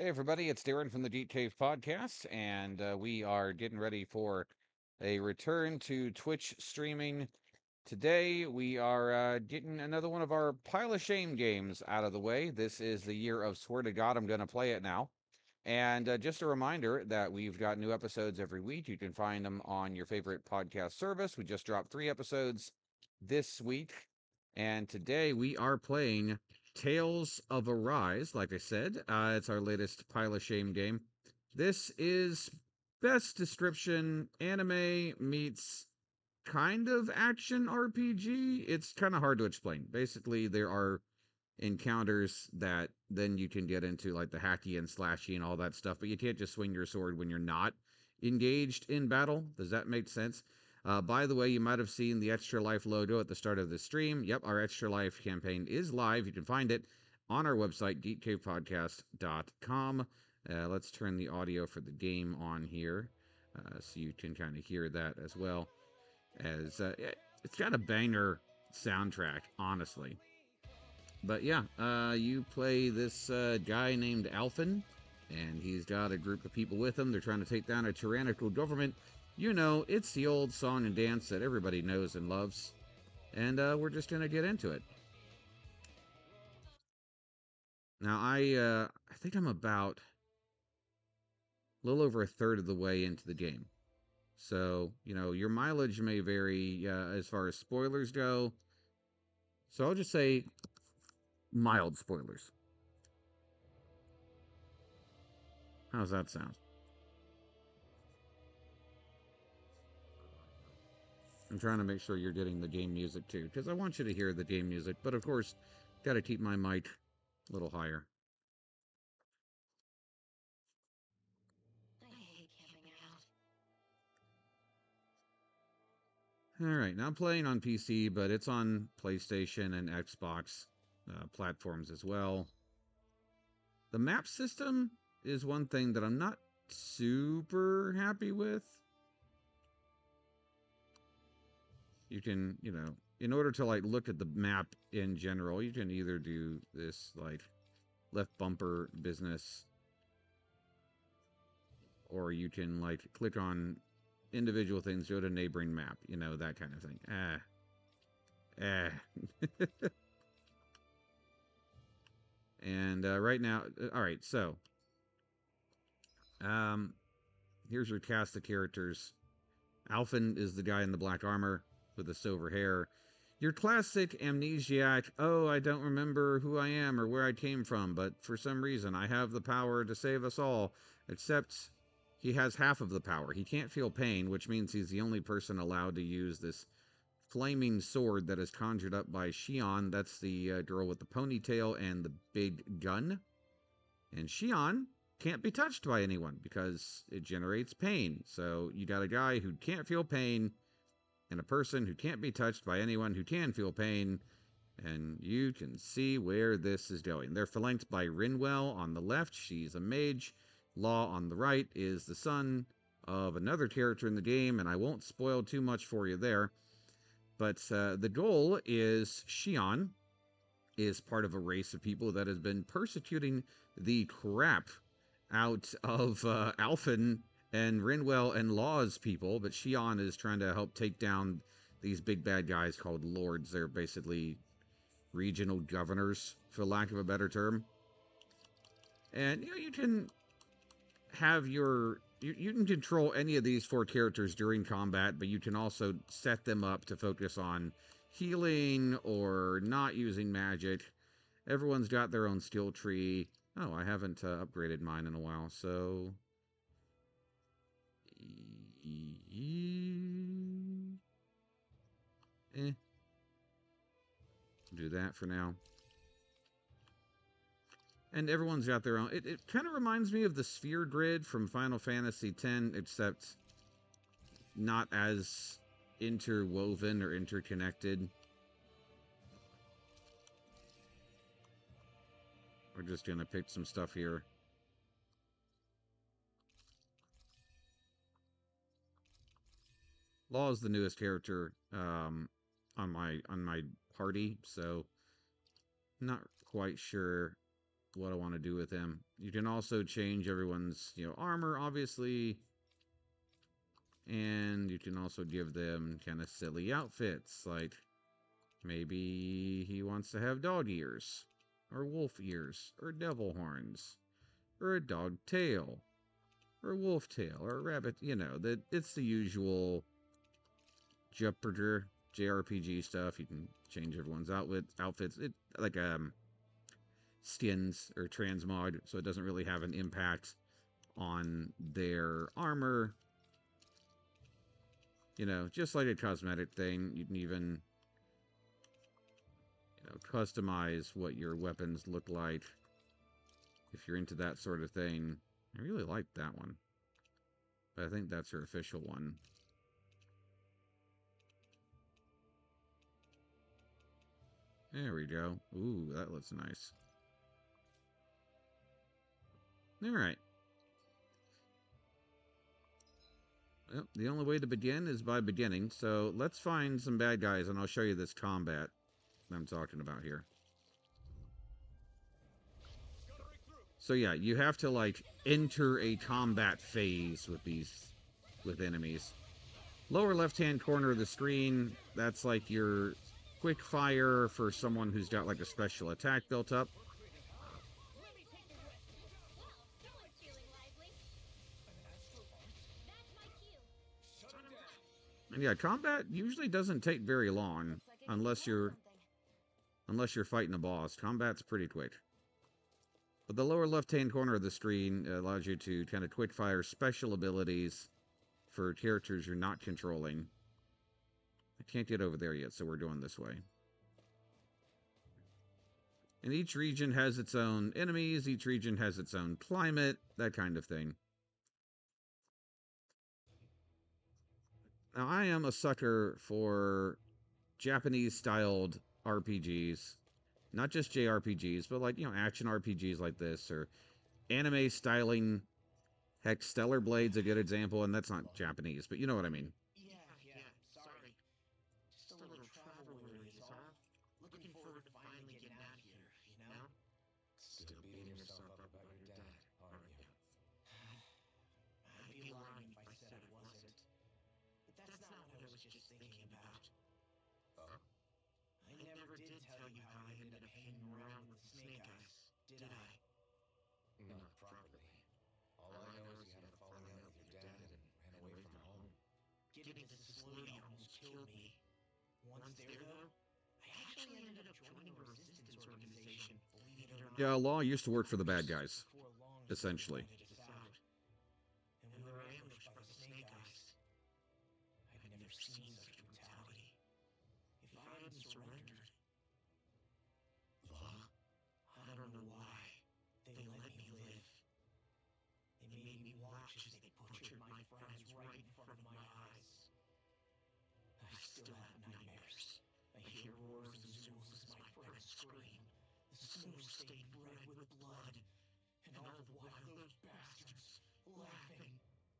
Hey, everybody, it's Darren from the Geek Cave Podcast, and we are getting ready for a return to Twitch streaming. Today, we are getting another one of our Pile of Shame games out of the way. This is the year of Swear to God, I'm going to play it now. And just a reminder that we've got new episodes every week. You can find them on your favorite podcast service. We just dropped 3 episodes this week. And today we are playing Tales of Arise. Like I said, it's our latest Pile of Shame game. This is best description anime meets kind of action RPG. It's kind of hard to explain. Basically, there are encounters that then you can get into like the hacky and slashy and all that stuff, but you can't just swing your sword when you're not engaged in battle. Does that make sense? By the way, you might have seen the Extra Life logo at the start of the stream. Yep, our Extra Life campaign is live. You can find it on our website, geekcavepodcast.com. Let's turn the audio for the game on here so you can kind of hear that as well. As it's got a banger soundtrack, honestly. But yeah, you play this guy named Alphen, and he's got a group of people with him. They're trying to take down a tyrannical government. You know, it's the old song and dance that everybody knows and loves. And we're just going to get into it. Now, I think I'm about a little over a third of the way into the game. So, you know, your mileage may vary as far as spoilers go. So I'll just say mild spoilers. How's that sound? I'm trying to make sure you're getting the game music too, because I want you to hear the game music, but of course, got to keep my mic a little higher. I hate camping out. Alright, now I'm playing on PC, but it's on PlayStation and Xbox platforms as well. The map system is one thing that I'm not super happy with. You can, you know, in order to like look at the map in general, you can either do this like left bumper business, or you can like click on individual things, go to neighboring map, you know, that kind of thing. And right now, all right, so um, here's your cast of characters. Alphen is the guy in the black armor with the silver hair. Your classic amnesiac, oh, I don't remember who I am or where I came from, but for some reason I have the power to save us all, except he has half of the power. He can't feel pain, which means he's the only person allowed to use this flaming sword that is conjured up by Shion. That's the girl with the ponytail and the big gun. And Shion can't be touched by anyone because it generates pain. So you got a guy who can't feel pain and a person who can't be touched by anyone who can feel pain. And you can see where this is going. They're flanked by Rinwell on the left. She's a mage. Law on the right is the son of another character in the game, and I won't spoil too much for you there. But the goal is Shion is part of a race of people that has been persecuting the crap out of Alphen and Rinwell and Law's people, but Shion is trying to help take down these big bad guys called lords. They're basically regional governors, for lack of a better term. And you know, you can have you can control any of these four characters during combat, but you can also set them up to focus on healing or not using magic. Everyone's got their own skill tree. Oh, I haven't upgraded mine in a while, so do that for now. And everyone's got their own. It kind of reminds me of the sphere grid from Final Fantasy X, except not as interwoven or interconnected. We're just gonna pick some stuff here. Law is the newest character on my party, so not quite sure what I want to do with him. You can also change everyone's, armor, obviously. And you can also give them kind of silly outfits, like maybe he wants to have dog ears, or wolf ears, or devil horns, or a dog tail, or a wolf tail, or a rabbit. That it's the usual JRPG stuff. You can change everyone's outfits. It like skins or transmog, so it doesn't really have an impact on their armor. Just like a cosmetic thing, you can even customize what your weapons look like if you're into that sort of thing. I really like that one, but I think that's her official one. There we go. Ooh, that looks nice. All right. Well, the only way to begin is by beginning, so let's find some bad guys, and I'll show you this combat I'm talking about here. So yeah, you have to, like, enter a combat phase with enemies. Lower left-hand corner of the screen, that's like your quick fire for someone who's got, like, a special attack built up. And yeah, combat usually doesn't take very long unless you're fighting a boss. Combat's pretty quick. But the lower left-hand corner of the screen allows you to kind of quick fire special abilities for characters you're not controlling. I can't get over there yet, so we're doing this way. And each region has its own enemies, each region has its own climate, that kind of thing. Now, I am a sucker for Japanese-styled RPGs. Not just JRPGs, but like, action RPGs like this, or anime styling. Heck, Stellar Blade's a good example, and that's not Japanese, but you know what I mean. Yeah, sorry. Just a little travel worry is all. Looking forward to finally getting out of here, Still beating yourself up about your dad, aren't you? I'd be lying if I said I wasn't. But that's not what I was just thinking about. Oh? I never did tell you how I ended up hanging around with the Snake Eyes, did I? Not properly. All I know is you had a falling out with your dad and ran away from home. Getting this facility almost killed me. Once there, though, I actually ended up joining a resistance organization, believe it or not. Yeah, Law used to work for the bad guys, essentially. And we were ambushed by the Snake Eyes. I'd never seen such brutality. If I hadn't surrendered... Law, I don't know why. They let me live. They made me watch as they butchered my friends right in front of my eyes. I still have nightmares. I hear roars and zools as my friends scream. The snow stained red with blood. And all the while those bastards laughing.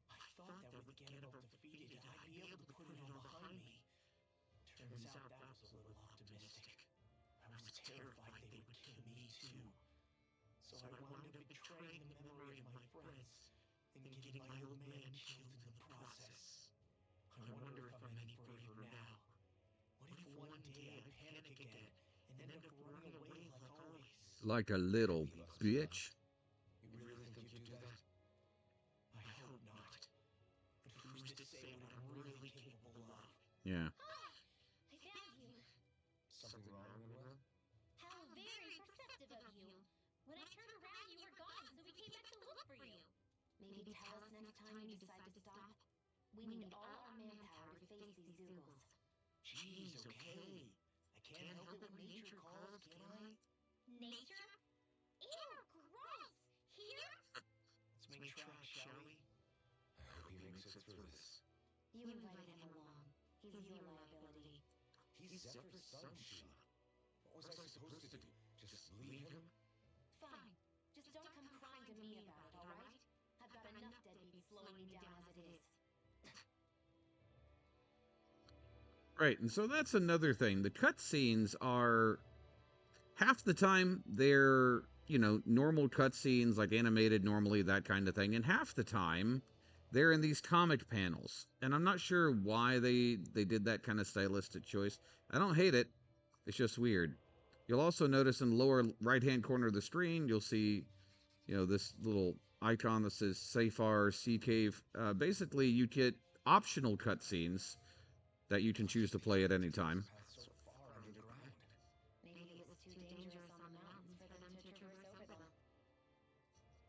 I thought that with Gandalf defeated, I'd be able to put it all behind me. Turns out that was a little optimistic. I was terrified they would kill me too. So I wound up betraying the memory of my friends and getting my old man killed in the process. I wonder if I'm any braver now. What if one day I panic again and end up running away like always? Like a little bitch. You really think you'd do that? I hope not. But who's to say what I'm really capable of? Yeah. I found you. Something wrong, Manuel? How very perceptive of you. When I turned around, you were gone, so we came back to look for you. Maybe tell us next time you decide to stop. We need all our manpower to face these Zoogles. Jeez, okay. I can't help it when nature calls, can I? Nature? Ew, gross! Here? Let's make tracks, shall we? I hope he makes it through this. You invited him along. He's your liability. He's Zephyr's son, Sheila. What was I supposed to do? Just leave him? Fine. Just don't come crying to me about it, alright? I've got enough deadbeats slowing me down as it is. Right, and so that's another thing. The cutscenes are half the time they're you know, normal cutscenes, like animated normally, that kind of thing. And half the time, they're in these comic panels. And I'm not sure why they did that kind of stylistic choice. I don't hate it. It's just weird. You'll also notice in the lower right-hand corner of the screen, you'll see, you know, this little icon that says Safar Sea Cave. Basically, you get optional cutscenes that you can choose to play at any time. Path so far underground. Maybe it was too dangerous on the mountains for them to traverse over them.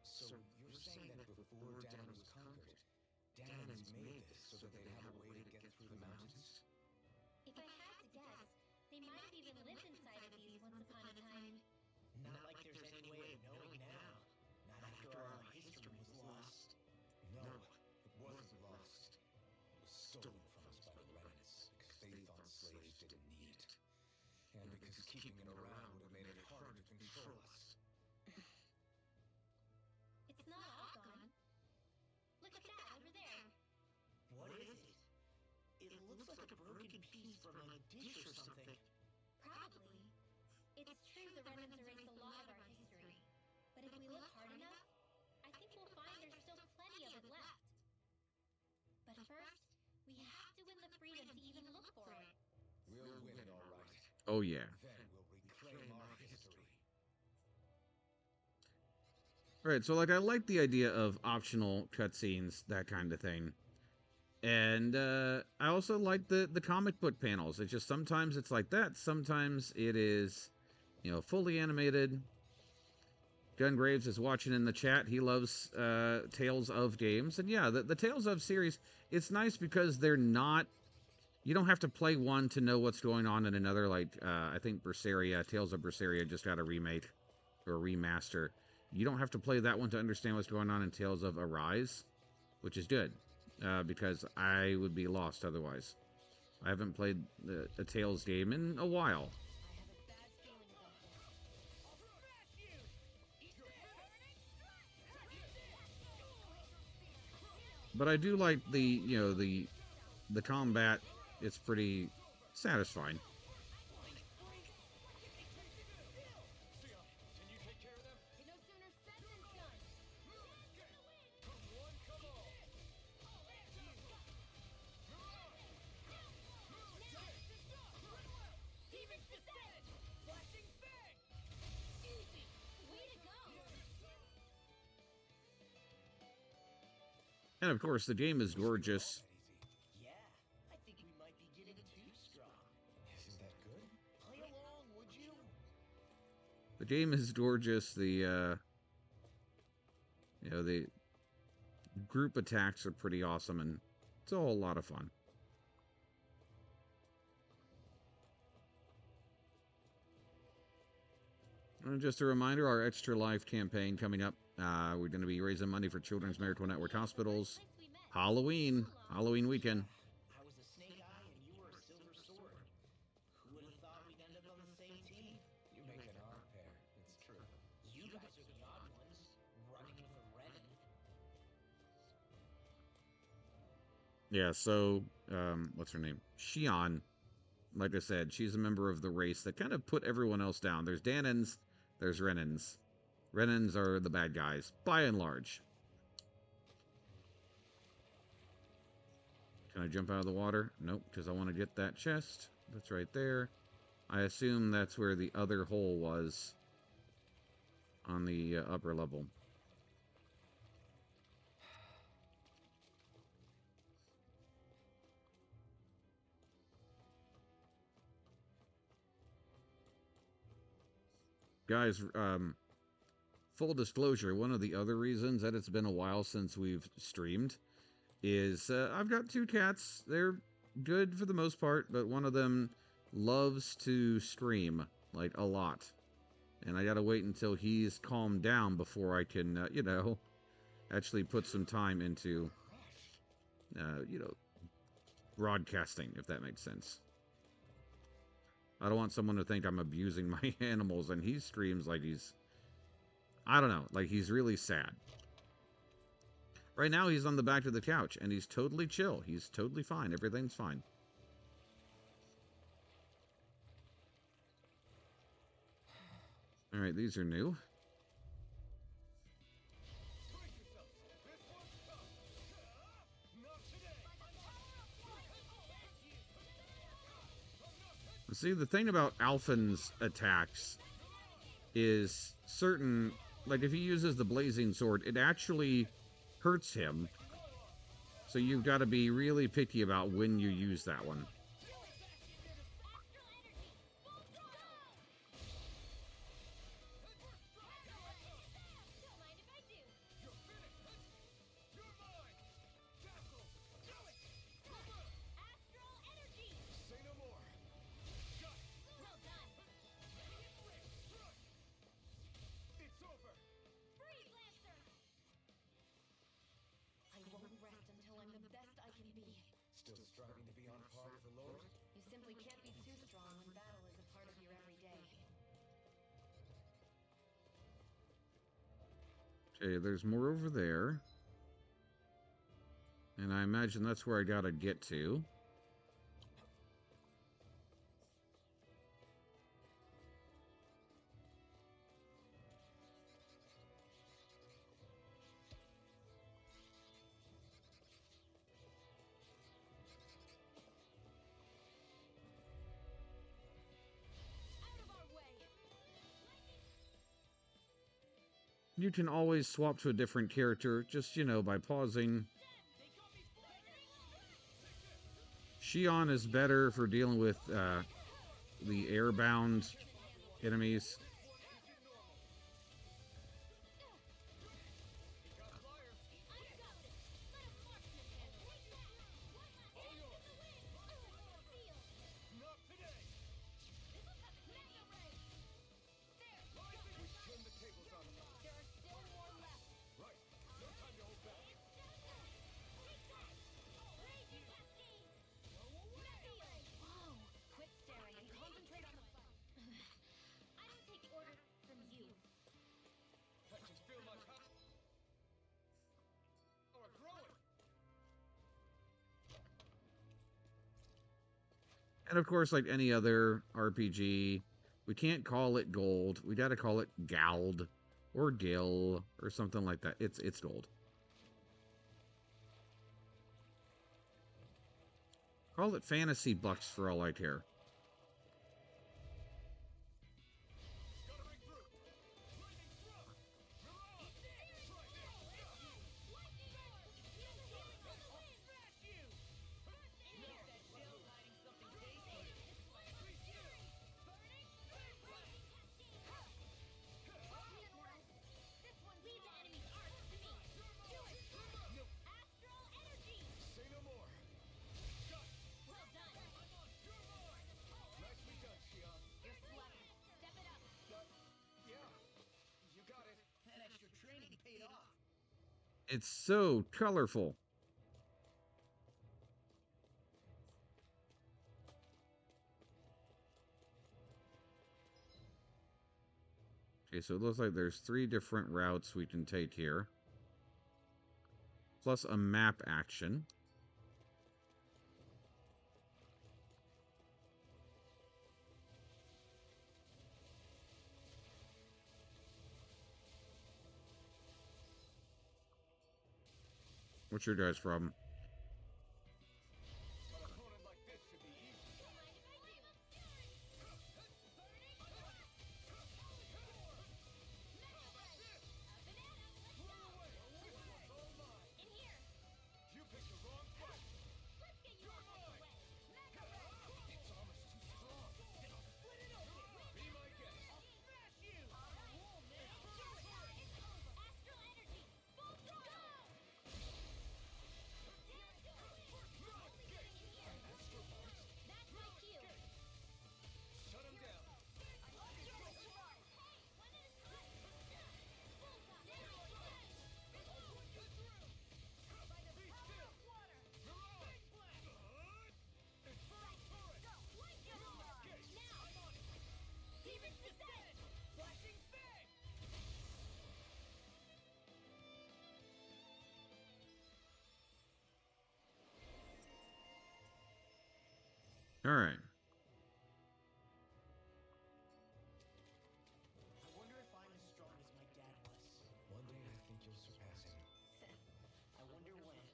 So you're saying that before Danon was conquered, Danons made this so that they'd have a way to get through the mountains? If I had to guess, they might have even lived inside of these once upon a time. Not like there's any way of knowing now. Not after our history was lost. No, it wasn't lost. It was stolen from us by the remnants because they thought slaves didn't need it. And because keeping it around would have made it harder to control us. It's not all gone. Look at that over there. What is it? It looks like a broken piece from a dish or something. Probably. It's true the remnants erased a lot of our history. But if we look hard enough, I think we'll find there's still plenty of it left. But first, we have to win the freedom to even look for it. We'll win it all right. Oh, yeah. Then we'll reclaim our history. Right, so like I like the idea of optional cutscenes, that kind of thing. And I also like the comic book panels. It's just sometimes it's like that. Sometimes it is, you know, fully animated. Gun Graves is watching in the chat. He loves Tales of games. And yeah, the Tales of series, it's nice because they're not... You don't have to play one to know what's going on in another. Like, I think Berseria, Tales of Berseria just got a remake or a remaster. You don't have to play that one to understand what's going on in Tales of Arise, which is good. Because I would be lost otherwise. I haven't played a Tales game in a while. But I do like the, you know, the combat. It's pretty satisfying. And of course, the game is gorgeous. Yeah, I think we might be getting too strong. Isn't that good? Play along, would you? The game is gorgeous. The you know, the group attacks are pretty awesome, and it's all a lot of fun. And just a reminder, our Extra Life campaign coming up. We're going to be raising money for Children's Miracle Network Hospitals. Halloween weekend. I was a snake eye and you were a silver sword. Who would have thought we'd end up on the same team? You make an odd pair, it's true. You guys are the odd ones, running with a Renin. Yeah, so, what's her name? Shion. Like I said, she's a member of the race that kind of put everyone else down. There's Danons, there's Renins. Renins are the bad guys, by and large. Can I jump out of the water? Nope, because I want to get that chest. That's right there. I assume that's where the other hole was on the upper level. Guys, full disclosure, one of the other reasons that it's been a while since we've streamed is I've got two cats. They're good for the most part, but one of them loves to scream, like, a lot. And I gotta wait until he's calmed down before I can, you know, actually put some time into, you know, broadcasting, if that makes sense. I don't want someone to think I'm abusing my animals, and he screams like he's... I don't know, like he's really sad. Right now he's on the back of the couch, and he's totally chill. He's totally fine. Everything's fine. Alright, these are new. See, the thing about Alphen's attacks is certain, like if he uses the blazing sword, it actually hurts him. So you've got to be really picky about when you use that one. I won't rest until I'm the best I can be. Still striving to be on par with the Lord? You simply can't be too strong when battle is a part of your everyday. Okay, there's more over there. And I imagine that's where I gotta get to. You can always swap to a different character, just, you know, by pausing. Shion is better for dealing with the airbound enemies. And of course, like any other RPG, we can't call it gold. We gotta call it Gald or Gil or something like that. It's gold. Call it fantasy bucks for all I care. It's so colorful. Okay, so it looks like there's 3 different routes we can take here. Plus a map action. What's your guys' problem? All right. I wonder if I'm as strong as my dad was. One day I think you'll surpass him. I wonder when.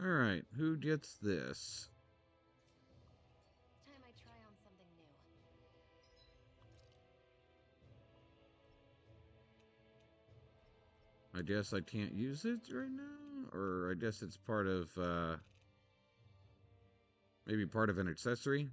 Alright, who gets this? Time I try on something new. I guess I can't use it right now? Or I guess it's part of, maybe part of an accessory?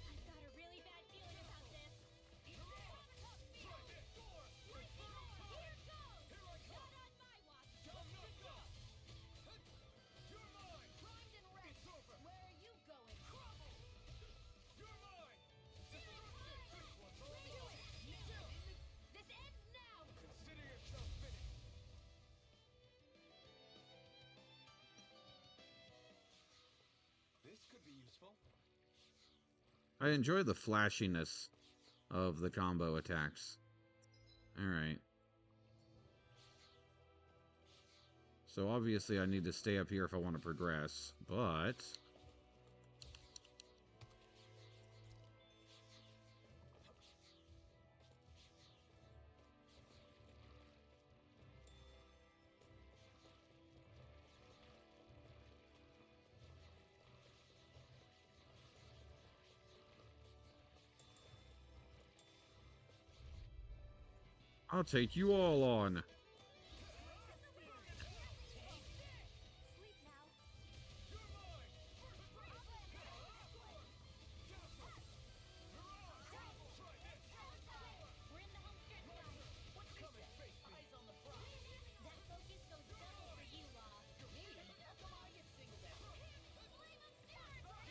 I've got a really bad feeling about this. Here goes! Not on my watch! You're mine! Primed and ready! It's over! Where are you going? Crumble! You're mine! Destruction! This one's all Do yours! it! This ends now! Consider yourself finished! This could be useful. I enjoy the flashiness of the combo attacks. Alright. So obviously I need to stay up here if I want to progress, but... I'll take you all on. Sleep now. You're mine! We're in the home stretch, guys. What's coming? Eyes on the prize. That focus goes double for you, Law. Me? How come I get singled out? I'll end you! Here I come!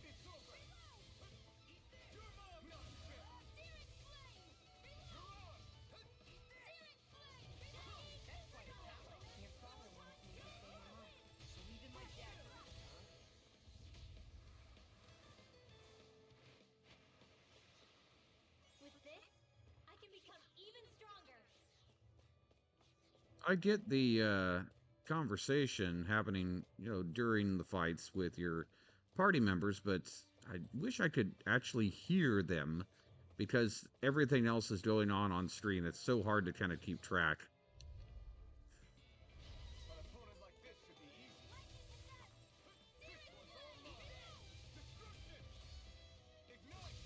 It's over! You're mine! Nonsense! You're on! That's quite a power. Your father wants me to stay in line. So even my dad. With this, I can become even stronger. I get the conversation happening, during the fights with your party members, but I wish I could actually hear them because everything else is going on screen. It's so hard to kind of keep track. An opponent like this should be easy. This one's all mine! Destruction! Ignite!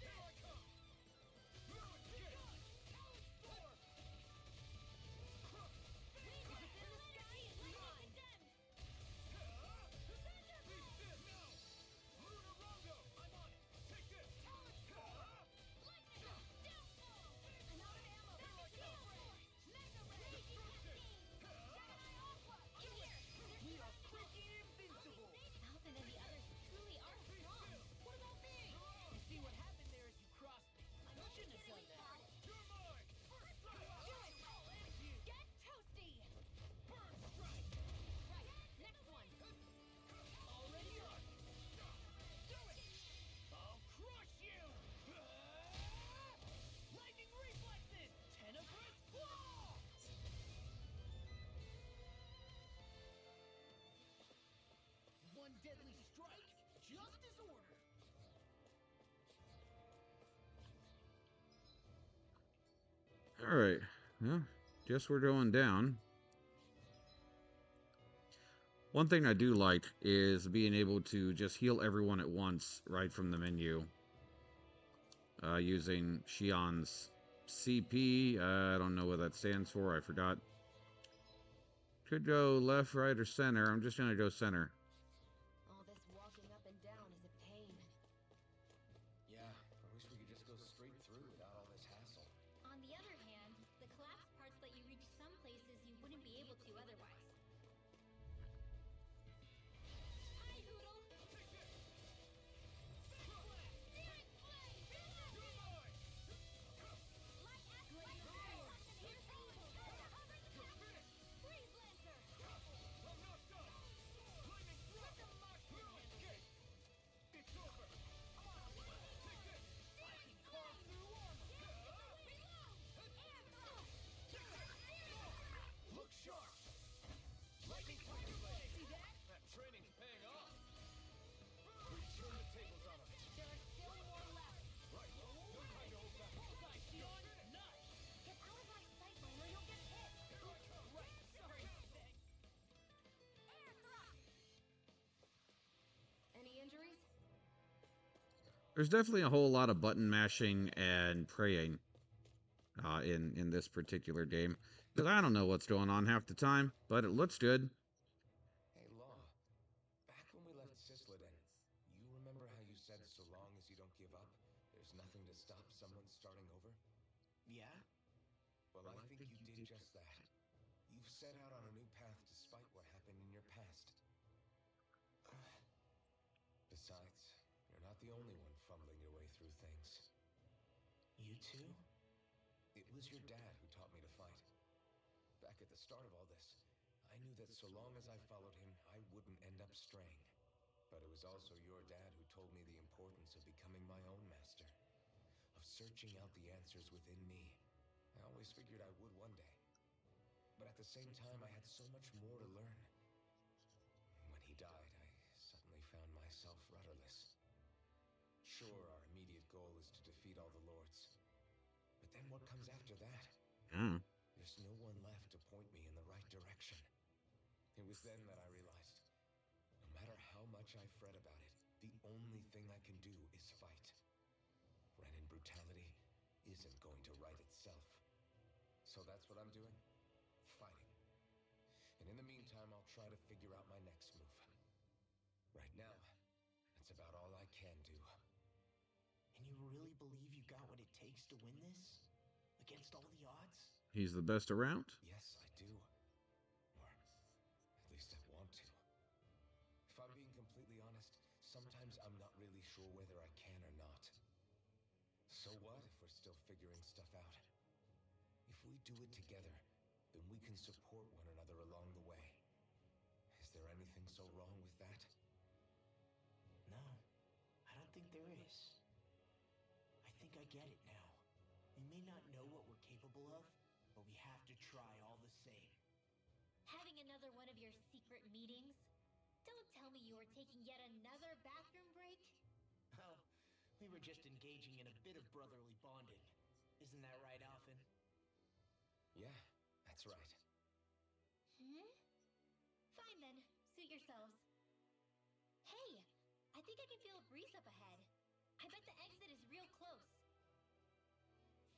Here I come! No escape! Storm! Leave this! No! Lunar Rondo! I'm on it! Take this! We are freaking invincible! Alvin and the others truly are strong. What about me? You see what happened there is you crossed me. I shouldn't have done that. You're mine! Get toasty! Burn strike! Right, next one. Already on. Do it! I'll crush you! Lightning reflexes! Tenebrous claw! One deadly strike, just as ordered. Alright, well, guess we're going down. One thing I do like is being able to just heal everyone at once right from the menu. Using Shion's CP. I don't know what that stands for, I forgot. Could go left, right, or center. I'm just going to go center. All this walking up and down is a pain. Yeah, I wish we could just go straight through without all this hassle. On the other hand, the collapsed parts let you reach some places you wouldn't be able to otherwise. Hi, Hoodle! It's over! Take this! I can carve through armor! Look sharp! Lightning Tiger Blade! See that? That training's paying off! We turn the tables on him! There are still more left. Right! No time to hold back! Bullseye, Shion! Nice! Get out of my sight line or you'll get hit. Right, sorry! Air thrust! Any injuries? There's definitely a whole lot of button mashing and praying in this particular game. Because I don't know what's going on half the time, but it looks good. Hey, Law. Back when we left Cisleden, you remember how you said so long as you don't give up, there's nothing to stop someone starting over? Yeah? Well, I think you did just that. You've set out on a new path despite what happened in your past. Besides, you're not the only one fumbling your way through things. You too? It was your dad who taught me to fight. Back at the start of all this, I knew that so long as I followed him, I wouldn't end up straying. But it was also your dad who told me the importance of becoming my own master, of searching out the answers within me. I always figured I would one day. But at the same time, I had so much more to learn. When he died, I suddenly found myself rudderless. Sure, our immediate goal is to defeat all the lords. But then what comes after that? Mm. There's no one left to point me in the right direction. It was then that I realized, no matter how much I fret about it, the only thing I can do is fight. Renin brutality isn't going to right itself. So that's what I'm doing. Fighting. And in the meantime, I'll try to figure out my next move. Right now, that's about all I can do. And you really believe you got what it takes to win this? Against all the odds? He's the best around? Yes, I do. Or at least I want to. If I'm being completely honest, sometimes I'm not really sure whether I can or not. So what if we're still figuring stuff out? If we do it together, then we can support one another along the way. Is there anything so wrong with that? No, I don't think there is. I think I get it now. We may not know what we're capable of, but we have to try all the same. Having another one of your secret meetings? Don't tell me you were taking yet another bathroom break? Oh, we were just engaging in a bit of brotherly bonding. Isn't that right, Alphen? Yeah, that's right. Fine then, suit yourselves. Hey, I think I can feel a breeze up ahead. I bet the exit is real close.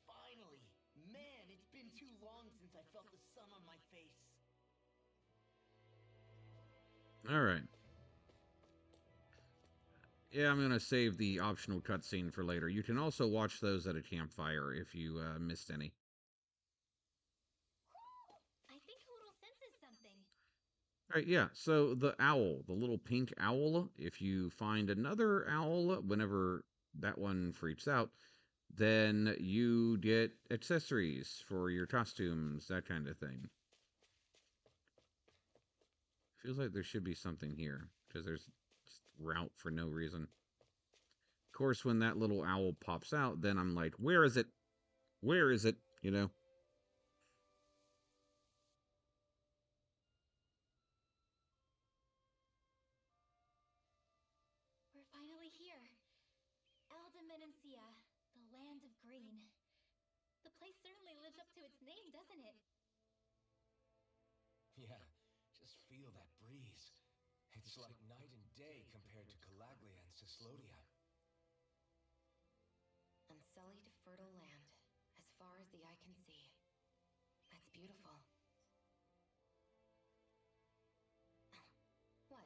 Finally! Man, it's been too long since I felt the sun on my face. Alright. Yeah, I'm going to save the optional cutscene for later. You can also watch those at a campfire if you missed any. I think Hoodle senses something. Alright, yeah, so the owl, the little pink owl, if you find another owl whenever that one freaks out, then you get accessories for your costumes, that kind of thing. Feels like there should be something here, because there's just route for no reason. Of course, when that little owl pops out, then I'm like, where is it? Where is it? You know? We're finally here. Menancia, the land of green. The place certainly lives up to its name, doesn't it? Yeah, just feel that breeze. It's like night and day compared to Calaglia and Cyslodia. Unsullied, fertile land, as far as the eye can see. That's beautiful. What?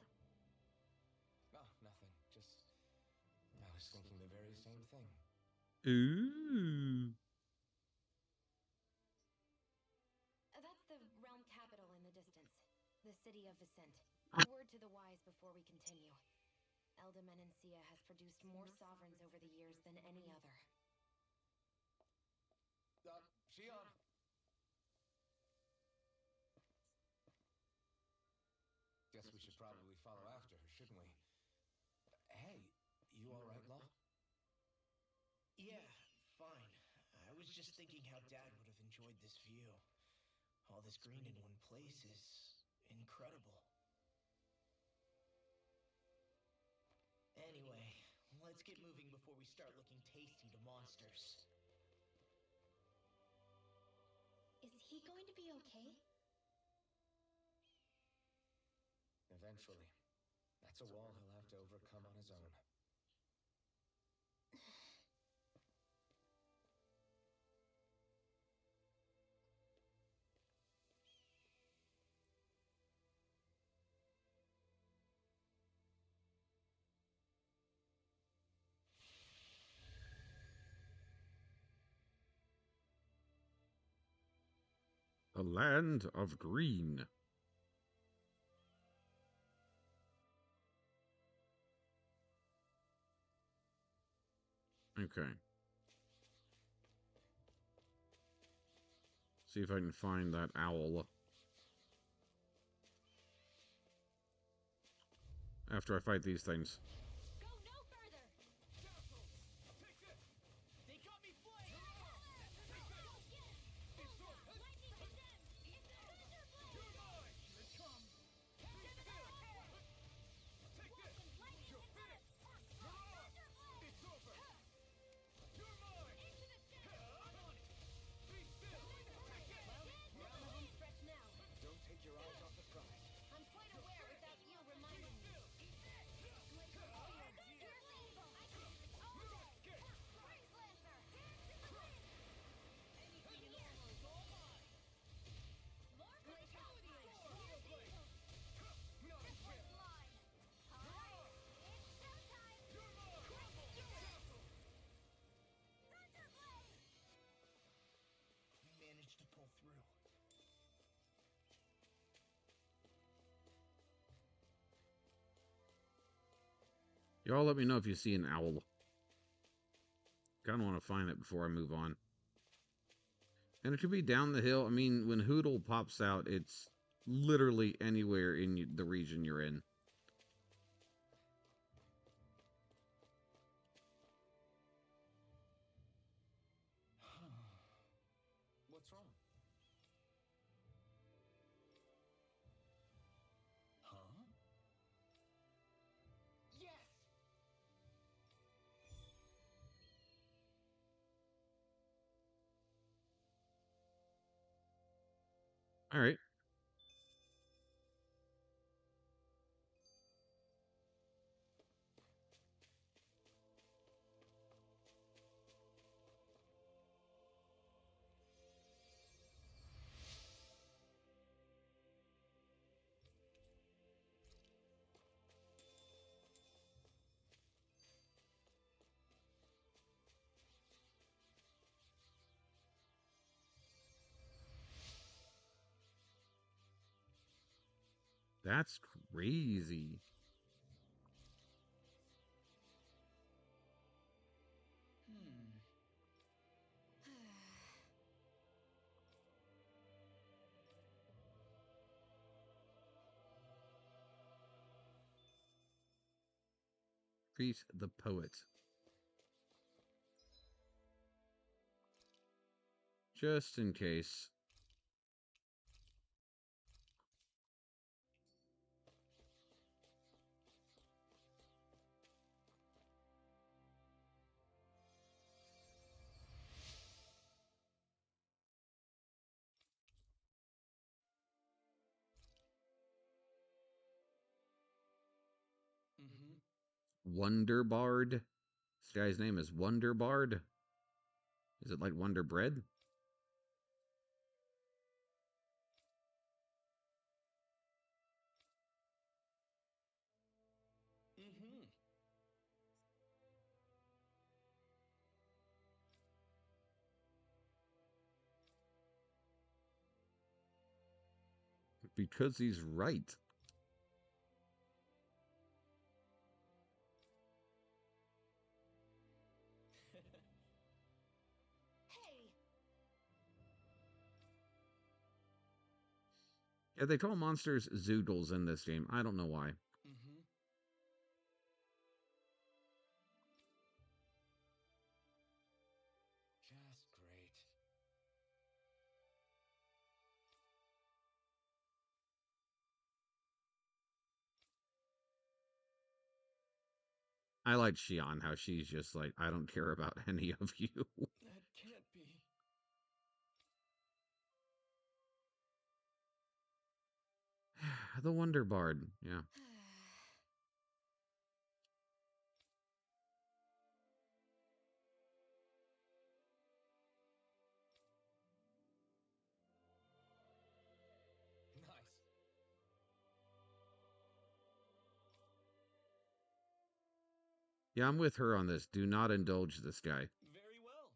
Oh, nothing. Just... I was thinking the very same thing. Ooh. That's the realm capital in the distance. The city of Vicent. Word to the wise before we continue. Elda Menancia has produced more sovereigns over the years than any other. Shion! Guess we should probably follow after her, shouldn't we? Hey, you alright, Law? Yeah, fine. I was just thinking how Dad would have enjoyed this view. All this green in one place is incredible. Anyway, let's get moving before we start looking tasty to monsters. Is he going to be okay? Eventually. That's a wall he'll have to overcome on his own. The land of green. Okay. See if I can find that owl. After I fight these things. Go no further! They got me flayed! Go get him! Lightning condemned! It's a thunderblade! Give it up! Welcome, lightning condemned! Thunderblade! It's over! You're mine! Into the shadow! Be still! We're on the home stretch now. Don't take your eyes off the prize. I'm quite aware without you reminding me. We managed to pull through. Y'all let me know if you see an owl. Kinda want to find it before I move on. And it could be down the hill. I mean, when Hoodle pops out, it's literally anywhere in the region you're in. What's wrong? Huh? Yes! All right. That's crazy. Treat the poet. Just in case. Wonder Bard. This guy's name is Wonder Bard. Is it like Wonder Bread? Because he's right. Hey! Yeah, they call monsters zoodles in this game. I don't know why. Mm-hmm. Just great. I like Xion, how she's just like, I don't care about any of you. That can't be. The Wonder Bard, yeah. Nice. Yeah, I'm with her on this. Do not indulge this guy. Very well.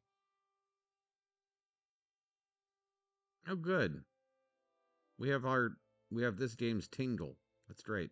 Oh, good. We have this game's Tingle. That's great.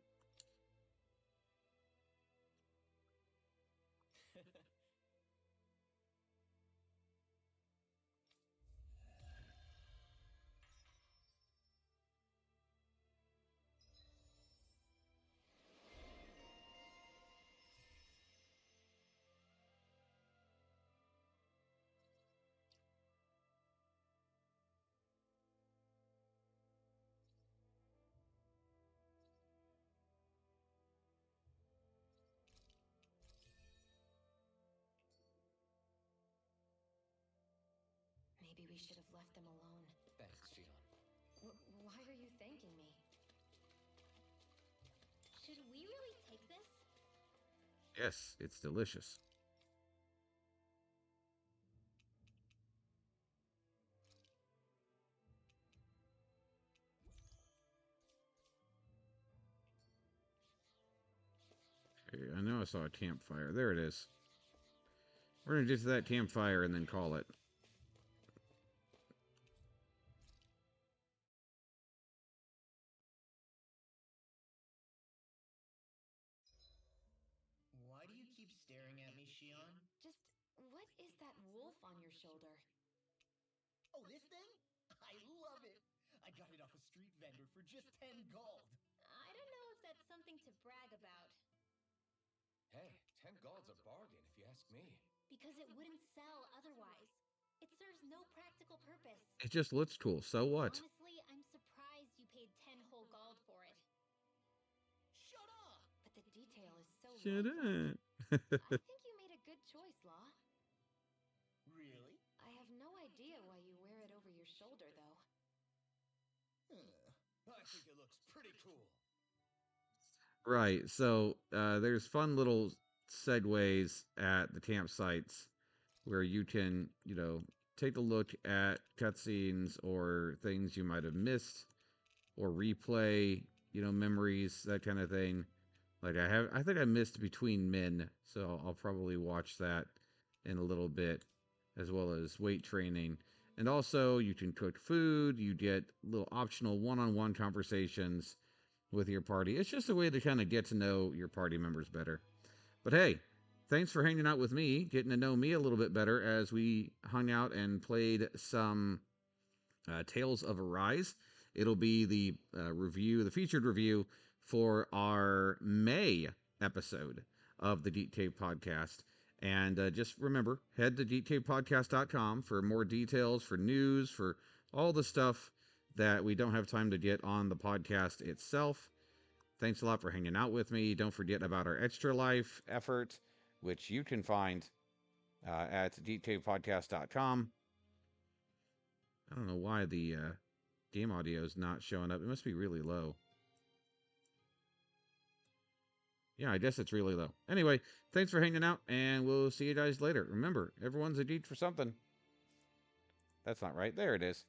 Maybe we should have left them alone. Thanks, Shion. Why are you thanking me? Should we really take this? Yes, it's delicious. Okay, I know I saw a campfire. There it is. We're going to get to that campfire and then call it. Why do you keep staring at me, Shion? Just, what is that wolf on your shoulder? Oh, this thing? I love it. I got it off a street vendor for just 10 gold. I don't know if that's something to brag about. Hey, 10 gold's a bargain if you ask me. Because it wouldn't sell otherwise. It serves no practical purpose. It just looks cool. So what? Honestly, I'm surprised you paid 10 whole gold for it. Shut up! But the detail is so Shut lifelike. up. I think you made a good choice, Law. Really? I have no idea why you wear it over your shoulder, though. I think it looks pretty cool. Right. So there's fun little segues at the campsites where you can, take a look at cutscenes or things you might have missed or replay, memories, that kind of thing. Like I think I missed Between Men, so I'll probably watch that in a little bit, as well as weight training. And also, you can cook food. You get little optional one-on-one conversations with your party. It's just a way to kind of get to know your party members better. But hey, thanks for hanging out with me, getting to know me a little bit better as we hung out and played some Tales of Arise. It'll be the the featured review for our May episode of the Geek Cave podcast. And just remember, head to geekcavepodcast.com for more details, for news, for all the stuff that we don't have time to get on the podcast itself. Thanks a lot for hanging out with me. Don't forget about our Extra Life effort, which you can find at geekcavepodcast.com. I don't know why the game audio is not showing up. It must be really low. Yeah, I guess it's really low. Anyway, thanks for hanging out, and we'll see you guys later. Remember, everyone's a geek for something. That's not right. There it is.